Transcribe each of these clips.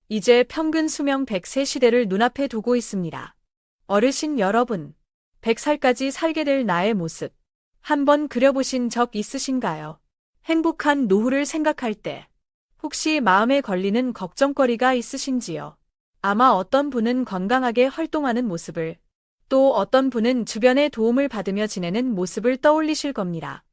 이제 평균 수명 100세 시대를 눈앞에 두고 있습니다. 어르신 여러분, 100살까지 살게 될 나의 모습, 한번 그려보신 적 있으신가요? 행복한 노후를 생각할 때, 혹시 마음에 걸리는 걱정거리가 있으신지요? 아마 어떤 분은 건강하게 활동하는 모습을, 또 어떤 분은 주변의 도움을 받으며 지내는 모습을 떠올리실 겁니다.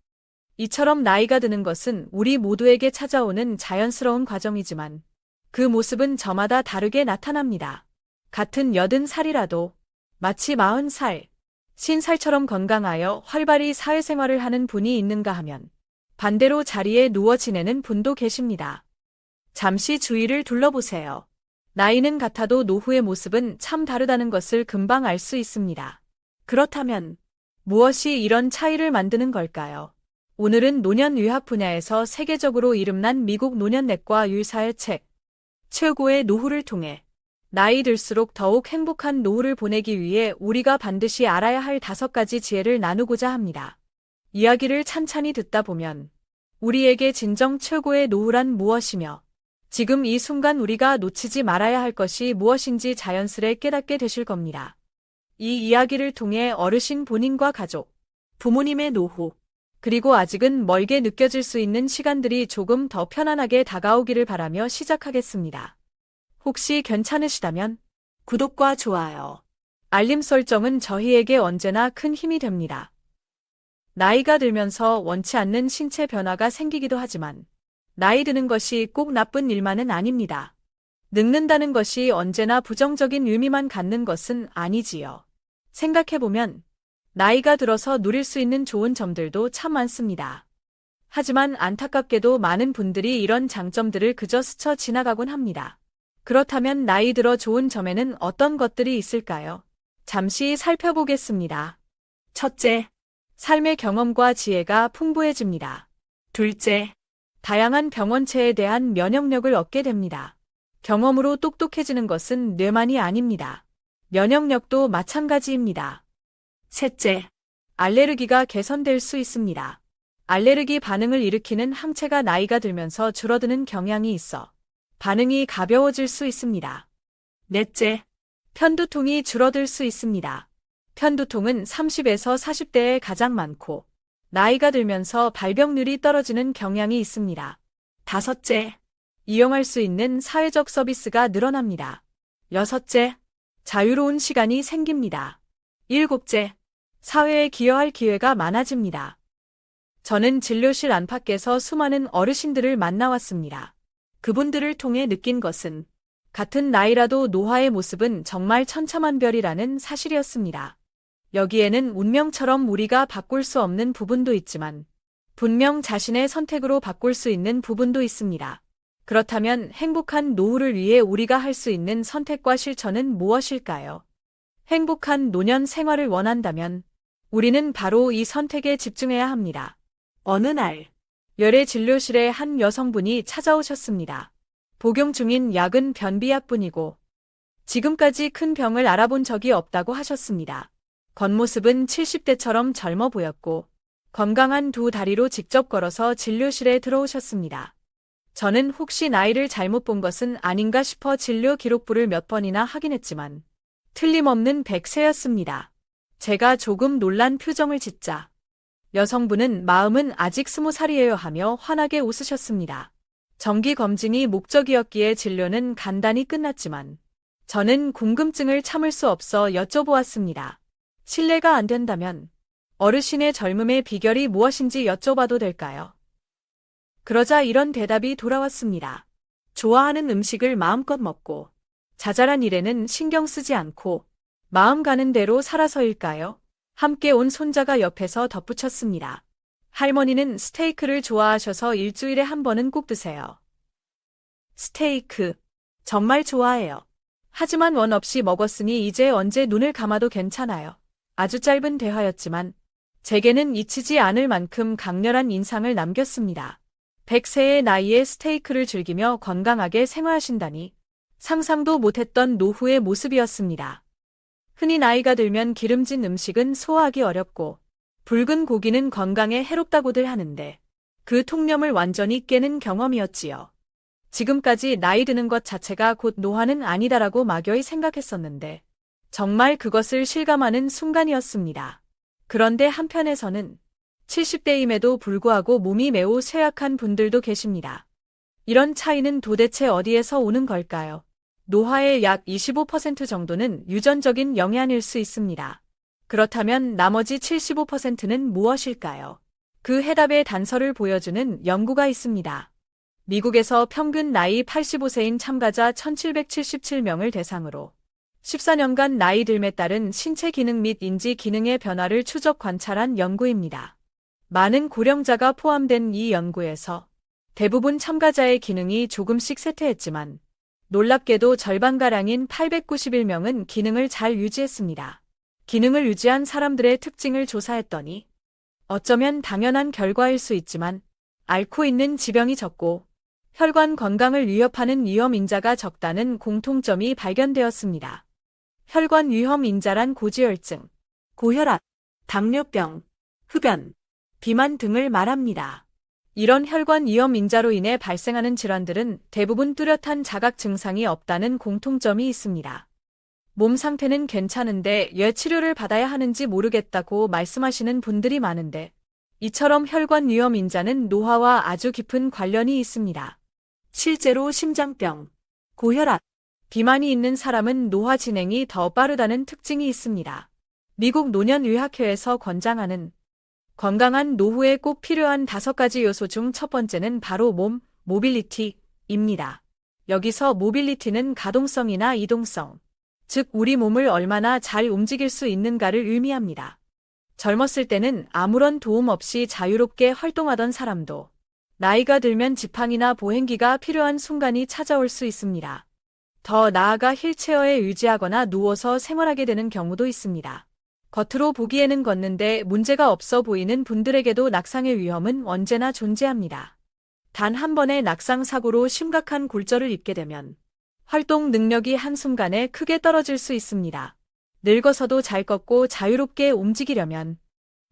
이처럼 나이가 드는 것은 우리 모두에게 찾아오는 자연스러운 과정이지만, 그 모습은 저마다 다르게 나타납니다. 같은 80살이라도 마치 40살, 50살처럼 건강하여 활발히 사회생활을 하는 분이 있는가 하면 반대로 자리에 누워 지내는 분도 계십니다. 잠시 주위를 둘러보세요. 나이는 같아도 노후의 모습은 참 다르다는 것을 금방 알 수 있습니다. 그렇다면 무엇이 이런 차이를 만드는 걸까요? 오늘은 노년의학 분야에서 세계적으로 이름난 미국 노년내과 의사의 책, 최고의 노후를 통해 나이 들수록 더욱 행복한 노후를 보내기 위해 우리가 반드시 알아야 할 5가지 지혜를 나누고자 합니다. 이야기를 찬찬히 듣다 보면 우리에게 진정 최고의 노후란 무엇이며 지금 이 순간 우리가 놓치지 말아야 할 것이 무엇인지 자연스레 깨닫게 되실 겁니다. 이 이야기를 통해 어르신 본인과 가족, 부모님의 노후, 그리고 아직은 멀게 느껴질 수 있는 시간들이 조금 더 편안하게 다가오기를 바라며 시작하겠습니다. 혹시 괜찮으시다면 구독과 좋아요, 알림 설정은 저희에게 언제나 큰 힘이 됩니다. 나이가 들면서 원치 않는 신체 변화가 생기기도 하지만 나이 드는 것이 꼭 나쁜 일만은 아닙니다. 늙는다는 것이 언제나 부정적인 의미만 갖는 것은 아니지요. 생각해보면 나이가 들어서 누릴 수 있는 좋은 점들도 참 많습니다. 하지만 안타깝게도 많은 분들이 이런 장점들을 그저 스쳐 지나가곤 합니다. 그렇다면 나이 들어 좋은 점에는 어떤 것들이 있을까요? 잠시 살펴보겠습니다. 첫째, 삶의 경험과 지혜가 풍부해집니다. 둘째, 다양한 병원체에 대한 면역력을 얻게 됩니다. 경험으로 똑똑해지는 것은 뇌만이 아닙니다. 면역력도 마찬가지입니다. 셋째, 알레르기가 개선될 수 있습니다. 알레르기 반응을 일으키는 항체가 나이가 들면서 줄어드는 경향이 있어 반응이 가벼워질 수 있습니다. 넷째, 편두통이 줄어들 수 있습니다. 편두통은 30에서 40대에 가장 많고 나이가 들면서 발병률이 떨어지는 경향이 있습니다. 다섯째, 이용할 수 있는 사회적 서비스가 늘어납니다. 여섯째, 자유로운 시간이 생깁니다. 일곱째, 사회에 기여할 기회가 많아집니다. 저는 진료실 안팎에서 수많은 어르신들을 만나왔습니다. 그분들을 통해 느낀 것은 같은 나이라도 노화의 모습은 정말 천차만별이라는 사실이었습니다. 여기에는 운명처럼 우리가 바꿀 수 없는 부분도 있지만 분명 자신의 선택으로 바꿀 수 있는 부분도 있습니다. 그렇다면 행복한 노후를 위해 우리가 할 수 있는 선택과 실천은 무엇일까요? 행복한 노년 생활을 원한다면 우리는 바로 이 선택에 집중해야 합니다. 어느 날, 열애 진료실에 한 여성분이 찾아오셨습니다. 복용 중인 약은 변비약뿐이고 지금까지 큰 병을 알아본 적이 없다고 하셨습니다. 겉모습은 70대처럼 젊어 보였고 건강한 두 다리로 직접 걸어서 진료실에 들어오셨습니다. 저는 혹시 나이를 잘못 본 것은 아닌가 싶어 진료 기록부를 몇 번이나 확인했지만 틀림없는 100세였습니다. 제가 조금 놀란 표정을 짓자 여성분은 마음은 아직 20살이에요 하며 환하게 웃으셨습니다. 정기 검진이 목적이었기에 진료는 간단히 끝났지만 저는 궁금증을 참을 수 없어 여쭤보았습니다. 실례가 안 된다면 어르신의 젊음의 비결이 무엇인지 여쭤봐도 될까요? 그러자 이런 대답이 돌아왔습니다. 좋아하는 음식을 마음껏 먹고 자잘한 일에는 신경 쓰지 않고 마음 가는 대로 살아서일까요? 함께 온 손자가 옆에서 덧붙였습니다. 할머니는 스테이크를 좋아하셔서 일주일에 한 번은 꼭 드세요. 스테이크, 정말 좋아해요. 하지만 원 없이 먹었으니 이제 언제 눈을 감아도 괜찮아요. 아주 짧은 대화였지만 제게는 잊히지 않을 만큼 강렬한 인상을 남겼습니다. 100세의 나이에 스테이크를 즐기며 건강하게 생활하신다니 상상도 못했던 노후의 모습이었습니다. 흔히 나이가 들면 기름진 음식은 소화하기 어렵고 붉은 고기는 건강에 해롭다고들 하는데 그 통념을 완전히 깨는 경험이었지요. 지금까지 나이 드는 것 자체가 곧 노화는 아니다라고 막연히 생각했었는데 정말 그것을 실감하는 순간이었습니다. 그런데 한편에서는 70대임에도 불구하고 몸이 매우 쇠약한 분들도 계십니다. 이런 차이는 도대체 어디에서 오는 걸까요? 노화의 약 25% 정도는 유전적인 영향일 수 있습니다. 그렇다면 나머지 75%는 무엇일까요? 그 해답의 단서를 보여주는 연구가 있습니다. 미국에서 평균 나이 85세인 참가자 1777명을 대상으로 14년간 나이 듦에 따른 신체 기능 및 인지 기능의 변화를 추적 관찰한 연구입니다. 많은 고령자가 포함된 이 연구에서 대부분 참가자의 기능이 조금씩 쇠퇴했지만 놀랍게도 절반가량인 891명은 기능을 잘 유지했습니다. 기능을 유지한 사람들의 특징을 조사했더니 어쩌면 당연한 결과일 수 있지만 앓고 있는 지병이 적고 혈관 건강을 위협하는 위험 인자가 적다는 공통점이 발견되었습니다. 혈관 위험 인자란 고지혈증, 고혈압, 당뇨병, 흡연, 비만 등을 말합니다. 이런 혈관 위험 인자로 인해 발생하는 질환들은 대부분 뚜렷한 자각 증상이 없다는 공통점이 있습니다. 몸 상태는 괜찮은데 왜 치료를 받아야 하는지 모르겠다고 말씀하시는 분들이 많은데 이처럼 혈관 위험 인자는 노화와 아주 깊은 관련이 있습니다. 실제로 심장병, 고혈압, 비만이 있는 사람은 노화 진행이 더 빠르다는 특징이 있습니다. 미국 노년의학회에서 권장하는 건강한 노후에 꼭 필요한 5가지 요소 중 첫 번째는 바로 몸, 모빌리티입니다. 여기서 모빌리티는 가동성이나 이동성, 즉 우리 몸을 얼마나 잘 움직일 수 있는가를 의미합니다. 젊었을 때는 아무런 도움 없이 자유롭게 활동하던 사람도 나이가 들면 지팡이나 보행기가 필요한 순간이 찾아올 수 있습니다. 더 나아가 휠체어에 의지하거나 누워서 생활하게 되는 경우도 있습니다. 겉으로 보기에는 걷는데 문제가 없어 보이는 분들에게도 낙상의 위험은 언제나 존재합니다. 단 한 번의 낙상 사고로 심각한 골절을 입게 되면 활동 능력이 한순간에 크게 떨어질 수 있습니다. 늙어서도 잘 걷고 자유롭게 움직이려면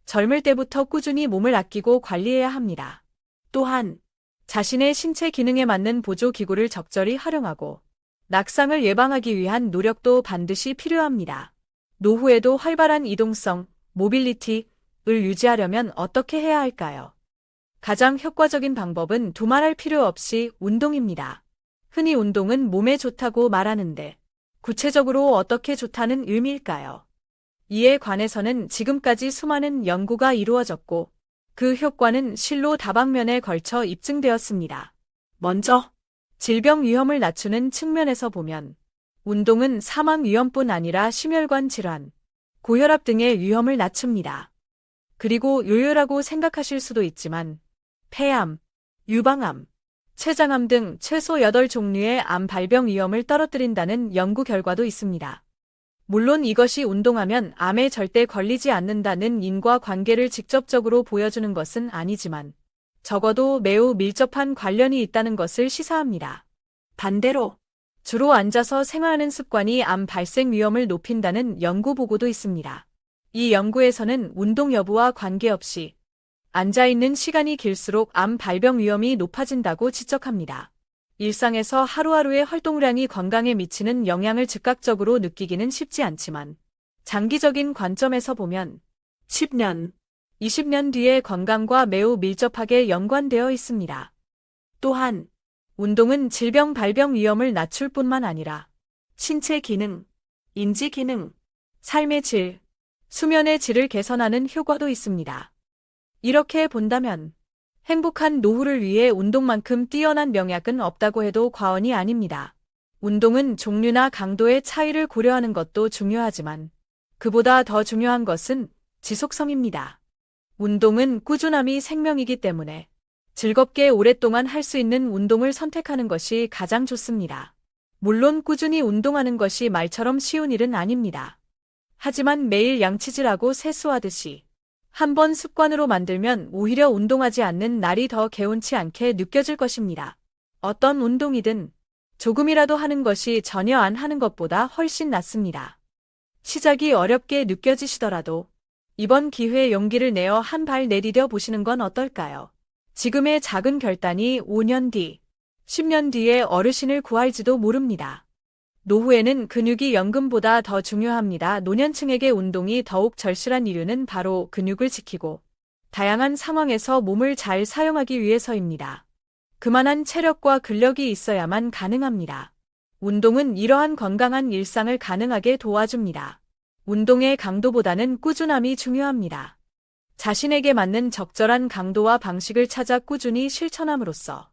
젊을 때부터 꾸준히 몸을 아끼고 관리해야 합니다. 또한 자신의 신체 기능에 맞는 보조기구를 적절히 활용하고 낙상을 예방하기 위한 노력도 반드시 필요합니다. 노후에도 활발한 이동성, 모빌리티를 유지하려면 어떻게 해야 할까요? 가장 효과적인 방법은 두말할 필요 없이 운동입니다. 흔히 운동은 몸에 좋다고 말하는데 구체적으로 어떻게 좋다는 의미일까요? 이에 관해서는 지금까지 수많은 연구가 이루어졌고 그 효과는 실로 다방면에 걸쳐 입증되었습니다. 먼저 질병 위험을 낮추는 측면에서 보면 운동은 사망 위험뿐 아니라 심혈관 질환, 고혈압 등의 위험을 낮춥니다. 그리고 요요라고 생각하실 수도 있지만 폐암, 유방암, 췌장암 등 최소 8종류의 암 발병 위험을 떨어뜨린다는 연구 결과도 있습니다. 물론 이것이 운동하면 암에 절대 걸리지 않는다는 인과관계를 직접적으로 보여주는 것은 아니지만 적어도 매우 밀접한 관련이 있다는 것을 시사합니다. 반대로 주로 앉아서 생활하는 습관이 암 발생 위험을 높인다는 연구 보고도 있습니다. 이 연구에서는 운동 여부와 관계없이 앉아있는 시간이 길수록 암 발병 위험이 높아진다고 지적합니다. 일상에서 하루하루의 활동량이 건강에 미치는 영향을 즉각적으로 느끼기는 쉽지 않지만 장기적인 관점에서 보면 10년, 20년 뒤의 건강과 매우 밀접하게 연관되어 있습니다. 또한 운동은 질병 발병 위험을 낮출 뿐만 아니라 신체 기능, 인지 기능, 삶의 질, 수면의 질을 개선하는 효과도 있습니다. 이렇게 본다면 행복한 노후를 위해 운동만큼 뛰어난 명약은 없다고 해도 과언이 아닙니다. 운동은 종류나 강도의 차이를 고려하는 것도 중요하지만 그보다 더 중요한 것은 지속성입니다. 운동은 꾸준함이 생명이기 때문에 즐겁게 오랫동안 할 수 있는 운동을 선택하는 것이 가장 좋습니다. 물론 꾸준히 운동하는 것이 말처럼 쉬운 일은 아닙니다. 하지만 매일 양치질하고 세수하듯이 한번 습관으로 만들면 오히려 운동하지 않는 날이 더 개운치 않게 느껴질 것입니다. 어떤 운동이든 조금이라도 하는 것이 전혀 안 하는 것보다 훨씬 낫습니다. 시작이 어렵게 느껴지시더라도 이번 기회에 용기를 내어 한 발 내디뎌 보시는 건 어떨까요? 지금의 작은 결단이 5년 뒤, 10년 뒤에 어르신을 구할지도 모릅니다. 노후에는 근육이 연금보다 더 중요합니다. 노년층에게 운동이 더욱 절실한 이유는 바로 근육을 지키고 다양한 상황에서 몸을 잘 사용하기 위해서입니다. 그만한 체력과 근력이 있어야만 가능합니다. 운동은 이러한 건강한 일상을 가능하게 도와줍니다. 운동의 강도보다는 꾸준함이 중요합니다. 자신에게 맞는 적절한 강도와 방식을 찾아 꾸준히 실천함으로써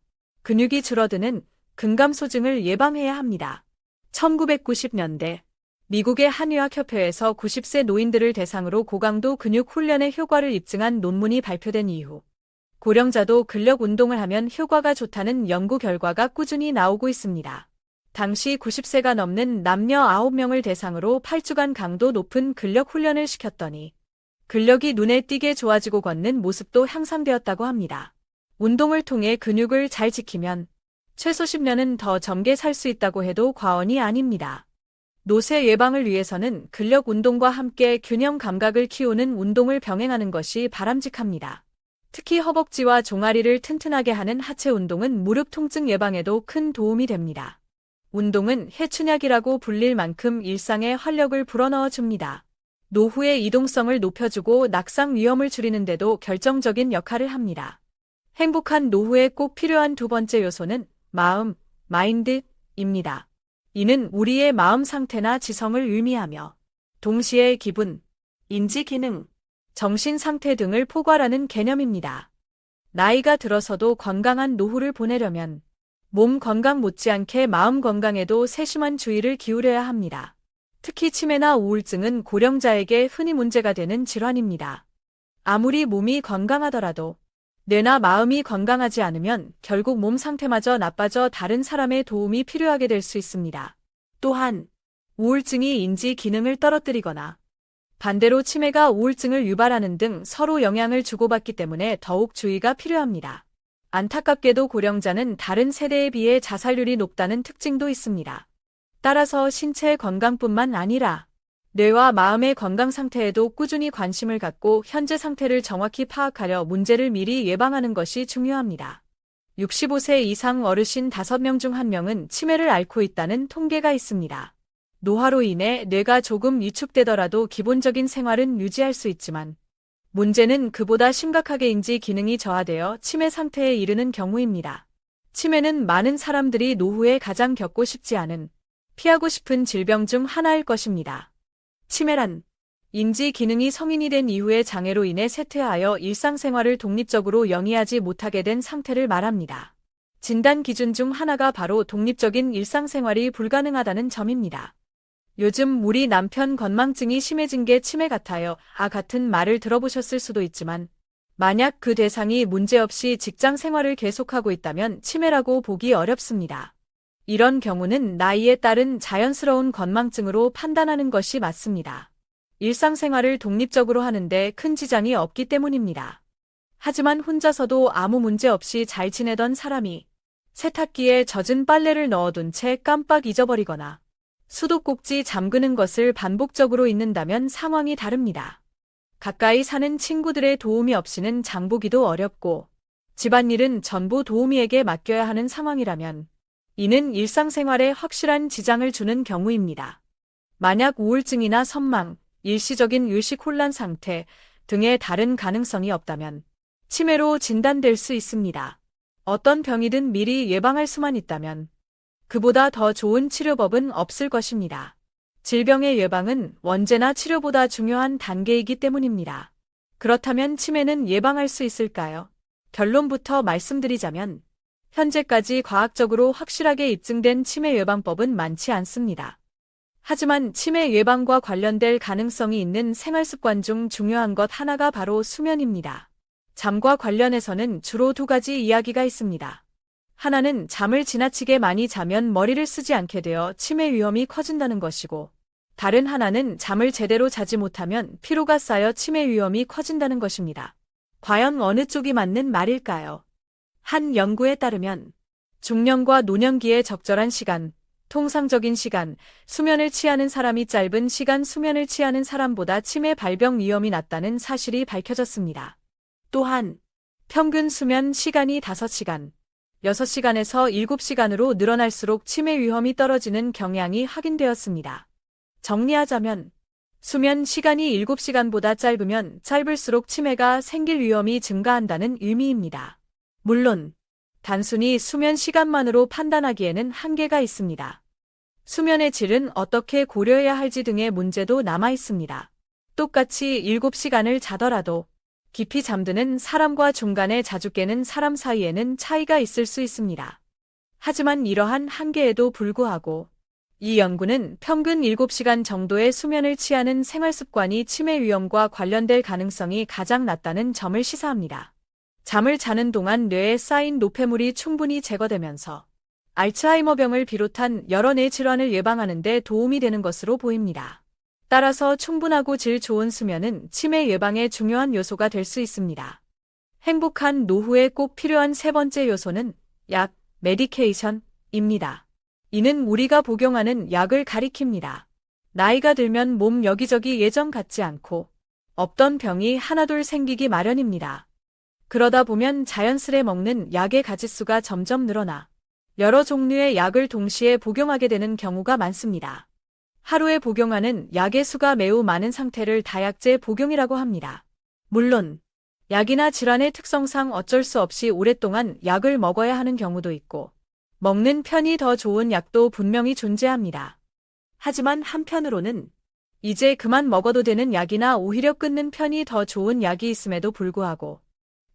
근육이 줄어드는 근감소증을 예방해야 합니다. 1990년대 미국의 한의학협회에서 90세 노인들을 대상으로 고강도 근육 훈련의 효과를 입증한 논문이 발표된 이후 고령자도 근력 운동을 하면 효과가 좋다는 연구 결과가 꾸준히 나오고 있습니다. 당시 90세가 넘는 남녀 9명을 대상으로 8주간 강도 높은 근력 훈련을 시켰더니 근력이 눈에 띄게 좋아지고 걷는 모습도 향상되었다고 합니다. 운동을 통해 근육을 잘 지키면 최소 10년은 더 젊게 살 수 있다고 해도 과언이 아닙니다. 노쇠 예방을 위해서는 근력 운동과 함께 균형 감각을 키우는 운동을 병행하는 것이 바람직합니다. 특히 허벅지와 종아리를 튼튼하게 하는 하체 운동은 무릎 통증 예방에도 큰 도움이 됩니다. 운동은 해춘약이라고 불릴 만큼 일상에 활력을 불어넣어 줍니다. 노후의 이동성을 높여주고 낙상 위험을 줄이는 데도 결정적인 역할을 합니다. 행복한 노후에 꼭 필요한 두 번째 요소는 마음, 마인드입니다. 이는 우리의 마음 상태나 지성을 의미하며 동시에 기분, 인지 기능, 정신 상태 등을 포괄하는 개념입니다. 나이가 들어서도 건강한 노후를 보내려면 몸 건강 못지않게 마음 건강에도 세심한 주의를 기울여야 합니다. 특히 치매나 우울증은 고령자에게 흔히 문제가 되는 질환입니다. 아무리 몸이 건강하더라도 뇌나 마음이 건강하지 않으면 결국 몸 상태마저 나빠져 다른 사람의 도움이 필요하게 될 수 있습니다. 또한 우울증이 인지 기능을 떨어뜨리거나 반대로 치매가 우울증을 유발하는 등 서로 영향을 주고받기 때문에 더욱 주의가 필요합니다. 안타깝게도 고령자는 다른 세대에 비해 자살률이 높다는 특징도 있습니다. 따라서 신체 건강뿐만 아니라 뇌와 마음의 건강 상태에도 꾸준히 관심을 갖고 현재 상태를 정확히 파악하려 문제를 미리 예방하는 것이 중요합니다. 65세 이상 어르신 5명 중 1명은 치매를 앓고 있다는 통계가 있습니다. 노화로 인해 뇌가 조금 위축되더라도 기본적인 생활은 유지할 수 있지만 문제는 그보다 심각하게 인지 기능이 저하되어 치매 상태에 이르는 경우입니다. 치매는 많은 사람들이 노후에 가장 겪고 싶지 않은 피하고 싶은 질병 중 하나일 것입니다. 치매란 인지 기능이 성인이 된 이후의 장애로 인해 쇠퇴하여 일상생활을 독립적으로 영위하지 못하게 된 상태를 말합니다. 진단 기준 중 하나가 바로 독립적인 일상생활이 불가능하다는 점입니다. 요즘 우리 남편 건망증이 심해진 게 치매 같아요. 같은 말을 들어보셨을 수도 있지만 만약 그 대상이 문제없이 직장 생활을 계속하고 있다면 치매라고 보기 어렵습니다. 이런 경우는 나이에 따른 자연스러운 건망증으로 판단하는 것이 맞습니다. 일상생활을 독립적으로 하는데 큰 지장이 없기 때문입니다. 하지만 혼자서도 아무 문제 없이 잘 지내던 사람이 세탁기에 젖은 빨래를 넣어둔 채 깜빡 잊어버리거나 수도꼭지 잠그는 것을 반복적으로 잊는다면 상황이 다릅니다. 가까이 사는 친구들의 도움이 없이는 장보기도 어렵고 집안일은 전부 도우미에게 맡겨야 하는 상황이라면 이는 일상생활에 확실한 지장을 주는 경우입니다. 만약 우울증이나 선망, 일시적인 의식 혼란 상태 등의 다른 가능성이 없다면 치매로 진단될 수 있습니다. 어떤 병이든 미리 예방할 수만 있다면 그보다 더 좋은 치료법은 없을 것입니다. 질병의 예방은 언제나 치료보다 중요한 단계이기 때문입니다. 그렇다면 치매는 예방할 수 있을까요? 결론부터 말씀드리자면 현재까지 과학적으로 확실하게 입증된 치매 예방법은 많지 않습니다. 하지만 치매 예방과 관련될 가능성이 있는 생활습관 중 중요한 것 하나가 바로 수면입니다. 잠과 관련해서는 주로 두 가지 이야기가 있습니다. 하나는 잠을 지나치게 많이 자면 머리를 쓰지 않게 되어 치매 위험이 커진다는 것이고, 다른 하나는 잠을 제대로 자지 못하면 피로가 쌓여 치매 위험이 커진다는 것입니다. 과연 어느 쪽이 맞는 말일까요? 한 연구에 따르면 중년과 노년기의 적절한 시간, 통상적인 시간, 수면을 취하는 사람이 짧은 시간 수면을 취하는 사람보다 치매 발병 위험이 낮다는 사실이 밝혀졌습니다. 또한 평균 수면 시간이 5시간, 6시간에서 7시간으로 늘어날수록 치매 위험이 떨어지는 경향이 확인되었습니다. 정리하자면, 수면 시간이 7시간보다 짧으면 짧을수록 치매가 생길 위험이 증가한다는 의미입니다. 물론, 단순히 수면 시간만으로 판단하기에는 한계가 있습니다. 수면의 질은 어떻게 고려해야 할지 등의 문제도 남아 있습니다. 똑같이 7시간을 자더라도 깊이 잠드는 사람과 중간에 자주 깨는 사람 사이에는 차이가 있을 수 있습니다. 하지만 이러한 한계에도 불구하고 이 연구는 평균 7시간 정도의 수면을 취하는 생활 습관이 치매 위험과 관련될 가능성이 가장 낮다는 점을 시사합니다. 잠을 자는 동안 뇌에 쌓인 노폐물이 충분히 제거되면서 알츠하이머병을 비롯한 여러 뇌 질환을 예방하는 데 도움이 되는 것으로 보입니다. 따라서 충분하고 질 좋은 수면은 치매 예방의 중요한 요소가 될 수 있습니다. 행복한 노후에 꼭 필요한 세 번째 요소는 약, 메디케이션입니다. 이는 우리가 복용하는 약을 가리킵니다. 나이가 들면 몸 여기저기 예전 같지 않고 없던 병이 하나둘 생기기 마련입니다. 그러다 보면 자연스레 먹는 약의 가짓수가 점점 늘어나 여러 종류의 약을 동시에 복용하게 되는 경우가 많습니다. 하루에 복용하는 약의 수가 매우 많은 상태를 다약제 복용이라고 합니다. 물론 약이나 질환의 특성상 어쩔 수 없이 오랫동안 약을 먹어야 하는 경우도 있고 먹는 편이 더 좋은 약도 분명히 존재합니다. 하지만 한편으로는 이제 그만 먹어도 되는 약이나 오히려 끊는 편이 더 좋은 약이 있음에도 불구하고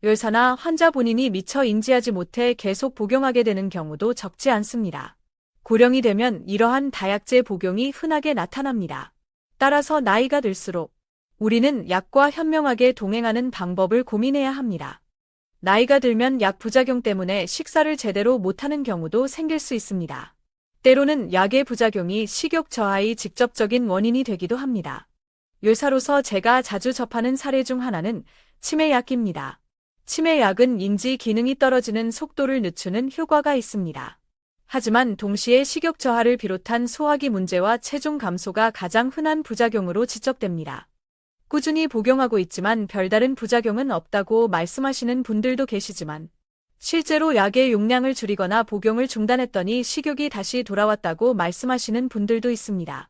의사나 환자 본인이 미처 인지하지 못해 계속 복용하게 되는 경우도 적지 않습니다. 고령이 되면 이러한 다약제 복용이 흔하게 나타납니다. 따라서 나이가 들수록 우리는 약과 현명하게 동행하는 방법을 고민해야 합니다. 나이가 들면 약 부작용 때문에 식사를 제대로 못하는 경우도 생길 수 있습니다. 때로는 약의 부작용이 식욕 저하의 직접적인 원인이 되기도 합니다. 의사로서 제가 자주 접하는 사례 중 하나는 치매약입니다. 치매약은 인지 기능이 떨어지는 속도를 늦추는 효과가 있습니다. 하지만 동시에 식욕 저하를 비롯한 소화기 문제와 체중 감소가 가장 흔한 부작용으로 지적됩니다. 꾸준히 복용하고 있지만 별다른 부작용은 없다고 말씀하시는 분들도 계시지만 실제로 약의 용량을 줄이거나 복용을 중단했더니 식욕이 다시 돌아왔다고 말씀하시는 분들도 있습니다.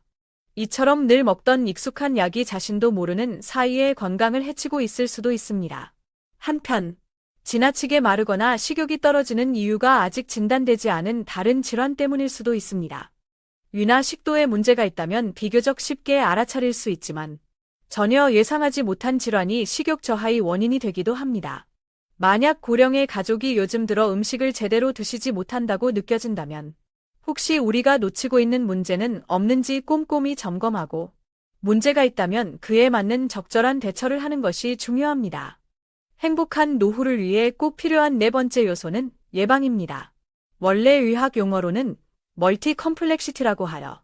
이처럼 늘 먹던 익숙한 약이 자신도 모르는 사이에 건강을 해치고 있을 수도 있습니다. 한편 지나치게 마르거나 식욕이 떨어지는 이유가 아직 진단되지 않은 다른 질환 때문일 수도 있습니다. 위나 식도에 문제가 있다면 비교적 쉽게 알아차릴 수 있지만 전혀 예상하지 못한 질환이 식욕 저하의 원인이 되기도 합니다. 만약 고령의 가족이 요즘 들어 음식을 제대로 드시지 못한다고 느껴진다면 혹시 우리가 놓치고 있는 문제는 없는지 꼼꼼히 점검하고 문제가 있다면 그에 맞는 적절한 대처를 하는 것이 중요합니다. 행복한 노후를 위해 꼭 필요한 네 번째 요소는 예방입니다. 원래 의학 용어로는 멀티 컴플렉시티라고 하여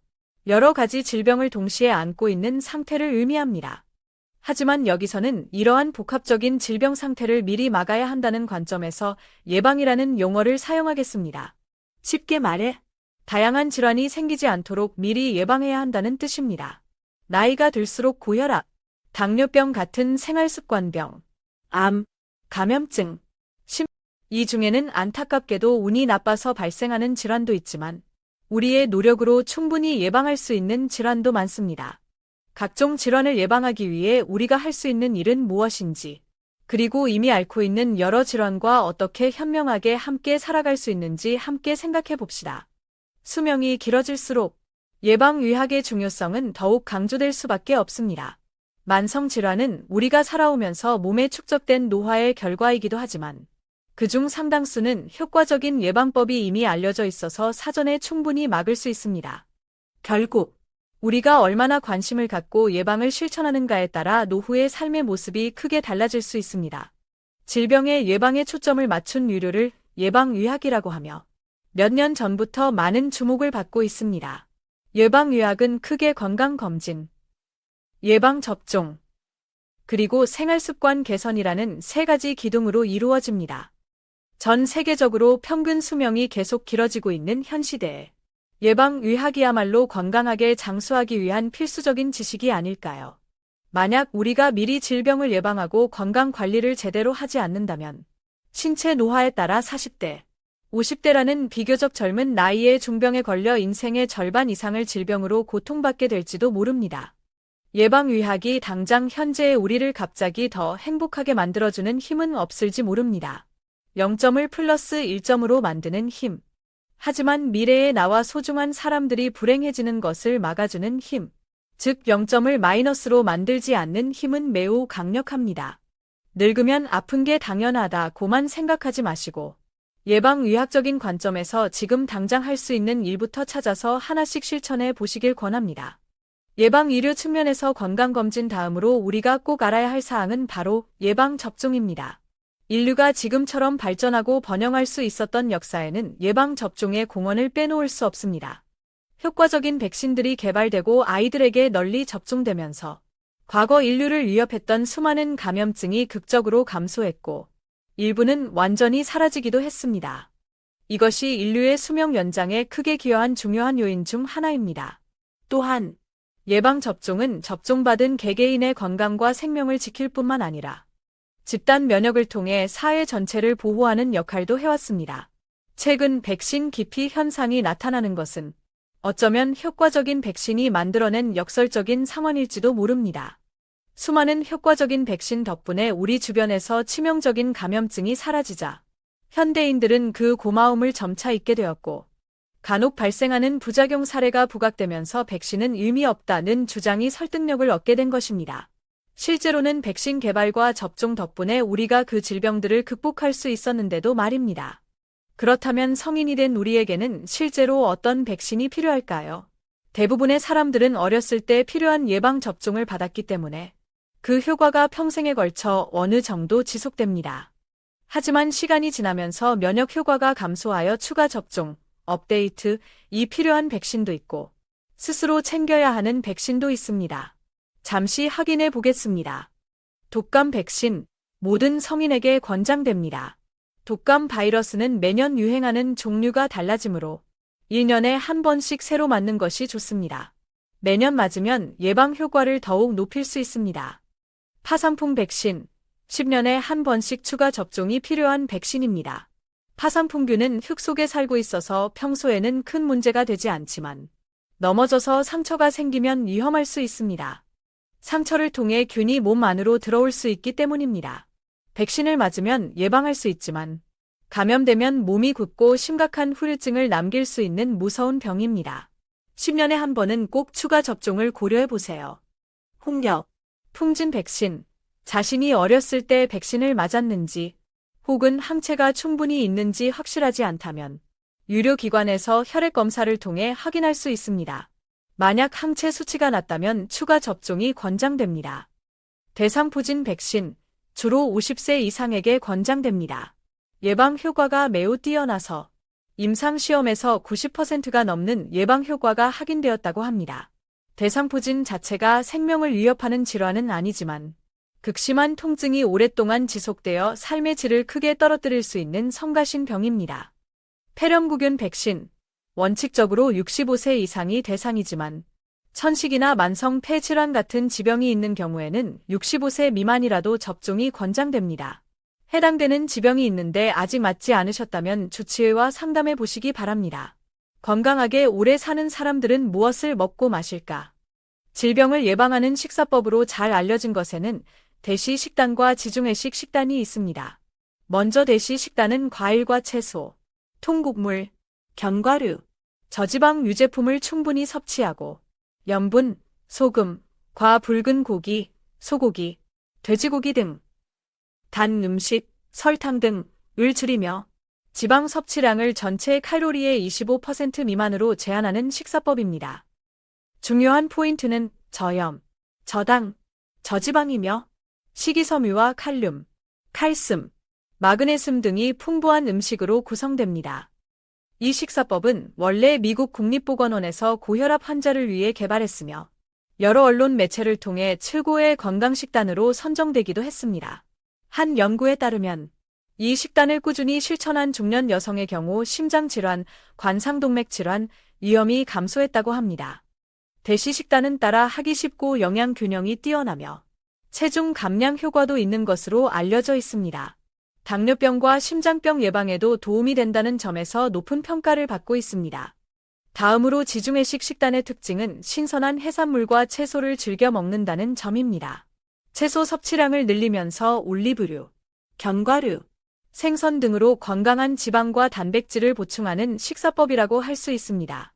여러 가지 질병을 동시에 안고 있는 상태를 의미합니다. 하지만 여기서는 이러한 복합적인 질병 상태를 미리 막아야 한다는 관점에서 예방이라는 용어를 사용하겠습니다. 쉽게 말해 다양한 질환이 생기지 않도록 미리 예방해야 한다는 뜻입니다. 나이가 들수록 고혈압, 당뇨병 같은 생활습관병, 암, 감염증, 이 중에는 안타깝게도 운이 나빠서 발생하는 질환도 있지만 우리의 노력으로 충분히 예방할 수 있는 질환도 많습니다. 각종 질환을 예방하기 위해 우리가 할 수 있는 일은 무엇인지, 그리고 이미 앓고 있는 여러 질환과 어떻게 현명하게 함께 살아갈 수 있는지 함께 생각해 봅시다. 수명이 길어질수록 예방의학의 중요성은 더욱 강조될 수밖에 없습니다. 만성질환은 우리가 살아오면서 몸에 축적된 노화의 결과이기도 하지만 그중 상당수는 효과적인 예방법이 이미 알려져 있어서 사전에 충분히 막을 수 있습니다. 결국 우리가 얼마나 관심을 갖고 예방을 실천하는가에 따라 노후의 삶의 모습이 크게 달라질 수 있습니다. 질병의 예방에 초점을 맞춘 의료를 예방의학이라고 하며 몇 년 전부터 많은 주목을 받고 있습니다. 예방의학은 크게 건강검진, 예방접종, 그리고 생활습관 개선이라는 세 가지 기둥으로 이루어집니다. 전 세계적으로 평균 수명이 계속 길어지고 있는 현 시대에 예방의학이야말로 건강하게 장수하기 위한 필수적인 지식이 아닐까요? 만약 우리가 미리 질병을 예방하고 건강관리를 제대로 하지 않는다면 신체 노화에 따라 40대, 50대라는 비교적 젊은 나이에 중병에 걸려 인생의 절반 이상을 질병으로 고통받게 될지도 모릅니다. 예방의학이 당장 현재의 우리를 갑자기 더 행복하게 만들어주는 힘은 없을지 모릅니다. 0점을 플러스 1점으로 만드는 힘. 하지만 미래의 나와 소중한 사람들이 불행해지는 것을 막아주는 힘, 즉 0점을 마이너스로 만들지 않는 힘은 매우 강력합니다. 늙으면 아픈 게 당연하다고만 생각하지 마시고 예방의학적인 관점에서 지금 당장 할 수 있는 일부터 찾아서 하나씩 실천해 보시길 권합니다. 예방의료 측면에서 건강검진 다음으로 우리가 꼭 알아야 할 사항은 바로 예방접종입니다. 인류가 지금처럼 발전하고 번영할 수 있었던 역사에는 예방접종의 공헌을 빼놓을 수 없습니다. 효과적인 백신들이 개발되고 아이들에게 널리 접종되면서 과거 인류를 위협했던 수많은 감염증이 극적으로 감소했고 일부는 완전히 사라지기도 했습니다. 이것이 인류의 수명 연장에 크게 기여한 중요한 요인 중 하나입니다. 또한 예방접종은 접종받은 개개인의 건강과 생명을 지킬 뿐만 아니라 집단 면역을 통해 사회 전체를 보호하는 역할도 해왔습니다. 최근 백신 기피 현상이 나타나는 것은 어쩌면 효과적인 백신이 만들어낸 역설적인 상황일지도 모릅니다. 수많은 효과적인 백신 덕분에 우리 주변에서 치명적인 감염증이 사라지자 현대인들은 그 고마움을 점차 잊게 되었고 간혹 발생하는 부작용 사례가 부각되면서 백신은 의미 없다는 주장이 설득력을 얻게 된 것입니다. 실제로는 백신 개발과 접종 덕분에 우리가 그 질병들을 극복할 수 있었는데도 말입니다. 그렇다면 성인이 된 우리에게는 실제로 어떤 백신이 필요할까요? 대부분의 사람들은 어렸을 때 필요한 예방접종을 받았기 때문에 그 효과가 평생에 걸쳐 어느 정도 지속됩니다. 하지만 시간이 지나면서 면역 효과가 감소하여 추가 접종, 업데이트, 이 필요한 백신도 있고 스스로 챙겨야 하는 백신도 있습니다. 잠시 확인해 보겠습니다. 독감 백신, 모든 성인에게 권장됩니다. 독감 바이러스는 매년 유행하는 종류가 달라지므로 1년에 한 번씩 새로 맞는 것이 좋습니다. 매년 맞으면 예방 효과를 더욱 높일 수 있습니다. 파상풍 백신, 10년에 한 번씩 추가 접종이 필요한 백신입니다. 파상풍균은 흙 속에 살고 있어서 평소에는 큰 문제가 되지 않지만 넘어져서 상처가 생기면 위험할 수 있습니다. 상처를 통해 균이 몸 안으로 들어올 수 있기 때문입니다. 백신을 맞으면 예방할 수 있지만 감염되면 몸이 굽고 심각한 후유증을 남길 수 있는 무서운 병입니다. 10년에 한 번은 꼭 추가 접종을 고려해 보세요. 홍역, 풍진 백신, 자신이 어렸을 때 백신을 맞았는지 혹은 항체가 충분히 있는지 확실하지 않다면 유료 기관에서 혈액 검사를 통해 확인할 수 있습니다. 만약 항체 수치가 낮다면 추가 접종이 권장됩니다. 대상포진 백신, 주로 50세 이상에게 권장됩니다. 예방 효과가 매우 뛰어나서 임상시험에서 90%가 넘는 예방 효과가 확인되었다고 합니다. 대상포진 자체가 생명을 위협하는 질환은 아니지만 극심한 통증이 오랫동안 지속되어 삶의 질을 크게 떨어뜨릴 수 있는 성가신 병입니다. 폐렴구균 백신, 원칙적으로 65세 이상이 대상이지만 천식이나 만성 폐질환 같은 지병이 있는 경우에는 65세 미만이라도 접종이 권장됩니다. 해당되는 지병이 있는데 아직 맞지 않으셨다면 주치의와 상담해 보시기 바랍니다. 건강하게 오래 사는 사람들은 무엇을 먹고 마실까? 질병을 예방하는 식사법으로 잘 알려진 것에는 대시 식단과 지중해식 식단이 있습니다. 먼저 대시 식단은 과일과 채소, 통곡물, 견과류, 저지방 유제품을 충분히 섭취하고 염분, 소금, 과붉은 고기, 소고기, 돼지고기 등 단 음식, 설탕 등을 줄이며 지방 섭취량을 전체 칼로리의 25% 미만으로 제한하는 식사법입니다. 중요한 포인트는 저염, 저당, 저지방이며 식이섬유와 칼륨, 칼슘, 마그네슘 등이 풍부한 음식으로 구성됩니다. 이 식사법은 원래 미국 국립보건원에서 고혈압 환자를 위해 개발했으며 여러 언론 매체를 통해 최고의 건강식단으로 선정되기도 했습니다. 한 연구에 따르면 이 식단을 꾸준히 실천한 중년 여성의 경우 심장질환, 관상동맥질환 위험이 감소했다고 합니다. 대시 식단은 따라 하기 쉽고 영양 균형이 뛰어나며 체중 감량 효과도 있는 것으로 알려져 있습니다. 당뇨병과 심장병 예방에도 도움이 된다는 점에서 높은 평가를 받고 있습니다. 다음으로 지중해식 식단의 특징은 신선한 해산물과 채소를 즐겨 먹는다는 점입니다. 채소 섭취량을 늘리면서 올리브류, 견과류, 생선 등으로 건강한 지방과 단백질을 보충하는 식사법이라고 할 수 있습니다.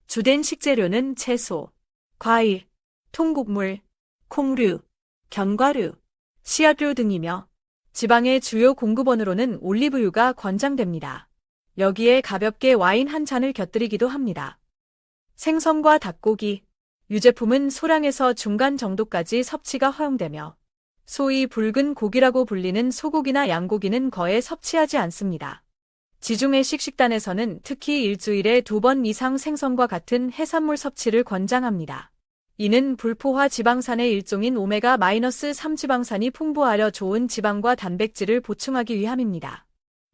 주된 식재료는 채소, 과일, 통곡물, 콩류, 견과류, 씨앗류 등이며 지방의 주요 공급원으로는 올리브유가 권장됩니다. 여기에 가볍게 와인 한 잔을 곁들이기도 합니다. 생선과 닭고기, 유제품은 소량에서 중간 정도까지 섭취가 허용되며 소위 붉은 고기라고 불리는 소고기나 양고기는 거의 섭취하지 않습니다. 지중해식 식단에서는 특히 일주일에 2번 이상 생선과 같은 해산물 섭취를 권장합니다. 이는 불포화 지방산의 일종인 오메가-3 지방산이 풍부하여 좋은 지방과 단백질을 보충하기 위함입니다.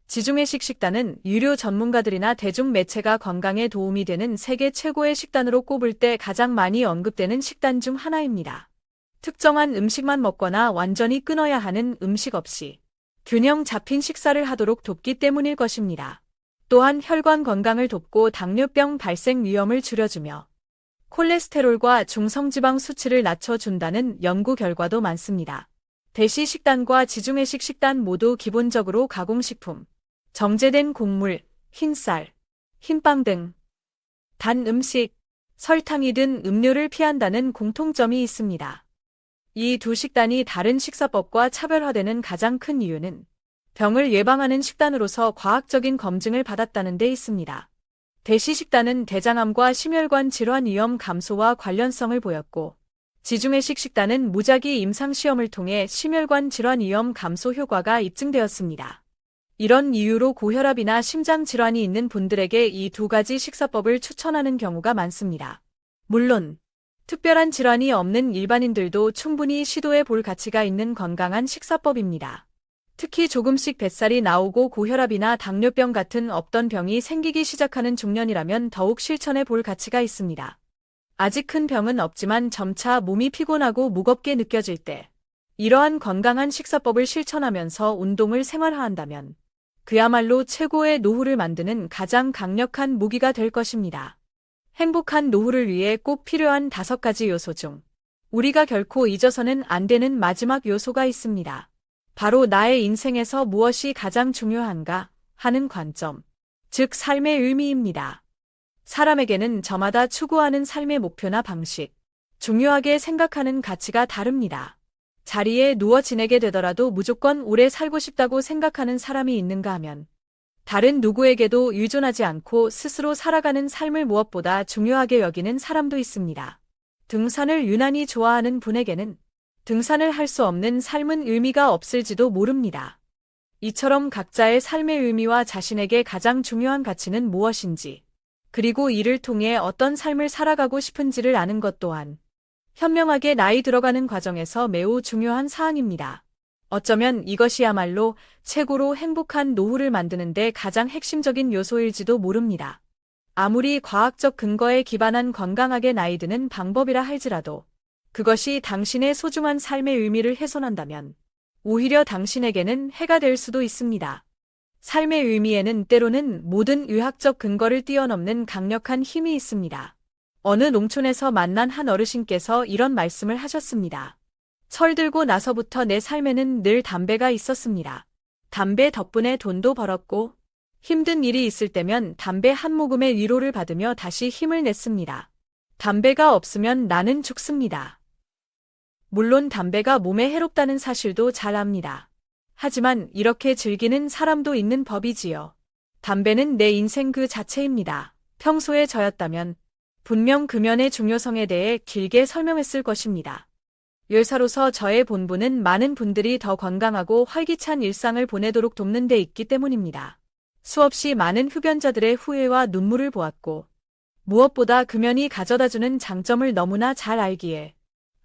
지중해식 식단은 유료 전문가들이나 대중매체가 건강에 도움이 되는 세계 최고의 식단으로 꼽을 때 가장 많이 언급되는 식단 중 하나입니다. 특정한 음식만 먹거나 완전히 끊어야 하는 음식 없이 균형 잡힌 식사를 하도록 돕기 때문일 것입니다. 또한 혈관 건강을 돕고 당뇨병 발생 위험을 줄여주며 콜레스테롤과 중성지방 수치를 낮춰준다는 연구 결과도 많습니다. 대시 식단과 지중해식 식단 모두 기본적으로 가공식품, 정제된 곡물, 흰쌀, 흰빵 등 단 음식, 설탕이 든 음료를 피한다는 공통점이 있습니다. 이 두 식단이 다른 식사법과 차별화되는 가장 큰 이유는 병을 예방하는 식단으로서 과학적인 검증을 받았다는 데 있습니다. 대시 식단은 대장암과 심혈관 질환 위험 감소와 관련성을 보였고, 지중해식 식단은 무작위 임상시험을 통해 심혈관 질환 위험 감소 효과가 입증되었습니다. 이런 이유로 고혈압이나 심장질환이 있는 분들에게 이 두 가지 식사법을 추천하는 경우가 많습니다. 물론, 특별한 질환이 없는 일반인들도 충분히 시도해 볼 가치가 있는 건강한 식사법입니다. 특히 조금씩 뱃살이 나오고 고혈압이나 당뇨병 같은 없던 병이 생기기 시작하는 중년이라면 더욱 실천해 볼 가치가 있습니다. 아직 큰 병은 없지만 점차 몸이 피곤하고 무겁게 느껴질 때, 이러한 건강한 식사법을 실천하면서 운동을 생활화한다면 그야말로 최고의 노후를 만드는 가장 강력한 무기가 될 것입니다. 행복한 노후를 위해 꼭 필요한 5가지 요소 중 우리가 결코 잊어서는 안 되는 마지막 요소가 있습니다. 바로 나의 인생에서 무엇이 가장 중요한가 하는 관점, 즉 삶의 의미입니다. 사람에게는 저마다 추구하는 삶의 목표나 방식, 중요하게 생각하는 가치가 다릅니다. 자리에 누워 지내게 되더라도 무조건 오래 살고 싶다고 생각하는 사람이 있는가 하면 다른 누구에게도 의존하지 않고 스스로 살아가는 삶을 무엇보다 중요하게 여기는 사람도 있습니다. 등산을 유난히 좋아하는 분에게는 등산을 할 수 없는 삶은 의미가 없을지도 모릅니다. 이처럼 각자의 삶의 의미와 자신에게 가장 중요한 가치는 무엇인지, 그리고 이를 통해 어떤 삶을 살아가고 싶은지를 아는 것 또한 현명하게 나이 들어가는 과정에서 매우 중요한 사항입니다. 어쩌면 이것이야말로 최고로 행복한 노후를 만드는 데 가장 핵심적인 요소일지도 모릅니다. 아무리 과학적 근거에 기반한 건강하게 나이 드는 방법이라 할지라도 그것이 당신의 소중한 삶의 의미를 훼손한다면 오히려 당신에게는 해가 될 수도 있습니다. 삶의 의미에는 때로는 모든 의학적 근거를 뛰어넘는 강력한 힘이 있습니다. 어느 농촌에서 만난 한 어르신께서 이런 말씀을 하셨습니다. 철들고 나서부터 내 삶에는 늘 담배가 있었습니다. 담배 덕분에 돈도 벌었고 힘든 일이 있을 때면 담배 한 모금의 위로를 받으며 다시 힘을 냈습니다. 담배가 없으면 나는 죽습니다. 물론 담배가 몸에 해롭다는 사실도 잘 압니다. 하지만 이렇게 즐기는 사람도 있는 법이지요. 담배는 내 인생 그 자체입니다. 평소에 저였다면 분명 금연의 중요성에 대해 길게 설명했을 것입니다. 열사로서 저의 본분은 많은 분들이 더 건강하고 활기찬 일상을 보내도록 돕는 데 있기 때문입니다. 수없이 많은 흡연자들의 후회와 눈물을 보았고 무엇보다 금연이 가져다주는 장점을 너무나 잘 알기에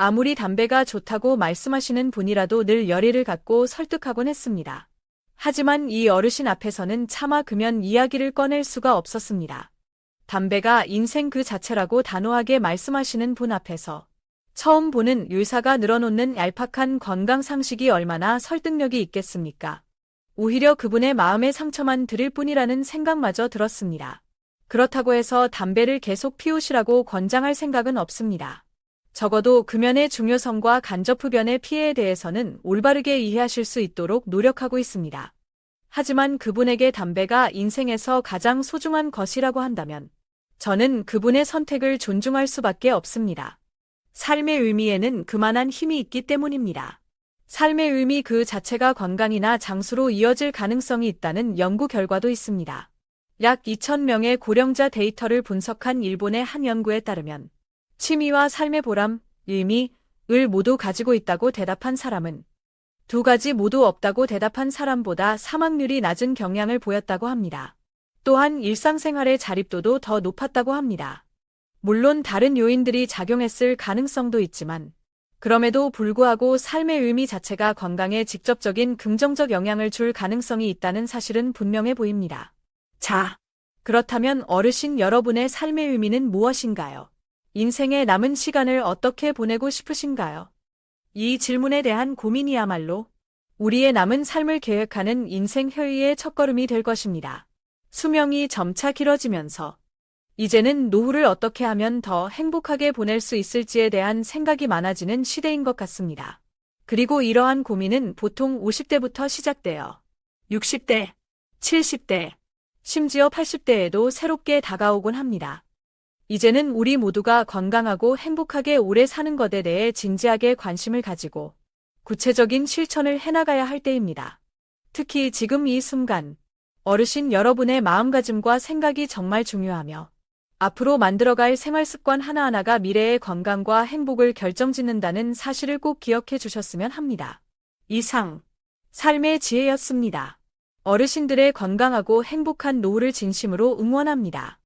아무리 담배가 좋다고 말씀하시는 분이라도 늘 열의를 갖고 설득하곤 했습니다. 하지만 이 어르신 앞에서는 차마 금연 이야기를 꺼낼 수가 없었습니다. 담배가 인생 그 자체라고 단호하게 말씀하시는 분 앞에서 처음 보는 율사가 늘어놓는 얄팍한 건강 상식이 얼마나 설득력이 있겠습니까? 오히려 그분의 마음에 상처만 드릴 뿐이라는 생각마저 들었습니다. 그렇다고 해서 담배를 계속 피우시라고 권장할 생각은 없습니다. 적어도 금연의 중요성과 간접흡연의 피해에 대해서는 올바르게 이해하실 수 있도록 노력하고 있습니다. 하지만 그분에게 담배가 인생에서 가장 소중한 것이라고 한다면 저는 그분의 선택을 존중할 수밖에 없습니다. 삶의 의미에는 그만한 힘이 있기 때문입니다. 삶의 의미 그 자체가 건강이나 장수로 이어질 가능성이 있다는 연구 결과도 있습니다. 약 2,000명의 고령자 데이터를 분석한 일본의 한 연구에 따르면 취미와 삶의 보람, 의미,을 모두 가지고 있다고 대답한 사람은 두 가지 모두 없다고 대답한 사람보다 사망률이 낮은 경향을 보였다고 합니다. 또한 일상생활의 자립도도 더 높았다고 합니다. 물론 다른 요인들이 작용했을 가능성도 있지만 그럼에도 불구하고 삶의 의미 자체가 건강에 직접적인 긍정적 영향을 줄 가능성이 있다는 사실은 분명해 보입니다. 자, 그렇다면 어르신 여러분의 삶의 의미는 무엇인가요? 인생의 남은 시간을 어떻게 보내고 싶으신가요? 이 질문에 대한 고민이야말로 우리의 남은 삶을 계획하는 인생 효의의 첫걸음이 될 것입니다. 수명이 점차 길어지면서 이제는 노후를 어떻게 하면 더 행복하게 보낼 수 있을지에 대한 생각이 많아지는 시대인 것 같습니다. 그리고 이러한 고민은 보통 50대부터 시작되어 60대, 70대, 심지어 80대에도 새롭게 다가오곤 합니다. 이제는 우리 모두가 건강하고 행복하게 오래 사는 것에 대해 진지하게 관심을 가지고 구체적인 실천을 해나가야 할 때입니다. 특히 지금 이 순간, 어르신 여러분의 마음가짐과 생각이 정말 중요하며 앞으로 만들어갈 생활습관 하나하나가 미래의 건강과 행복을 결정짓는다는 사실을 꼭 기억해 주셨으면 합니다. 이상, 삶의 지혜였습니다. 어르신들의 건강하고 행복한 노후를 진심으로 응원합니다.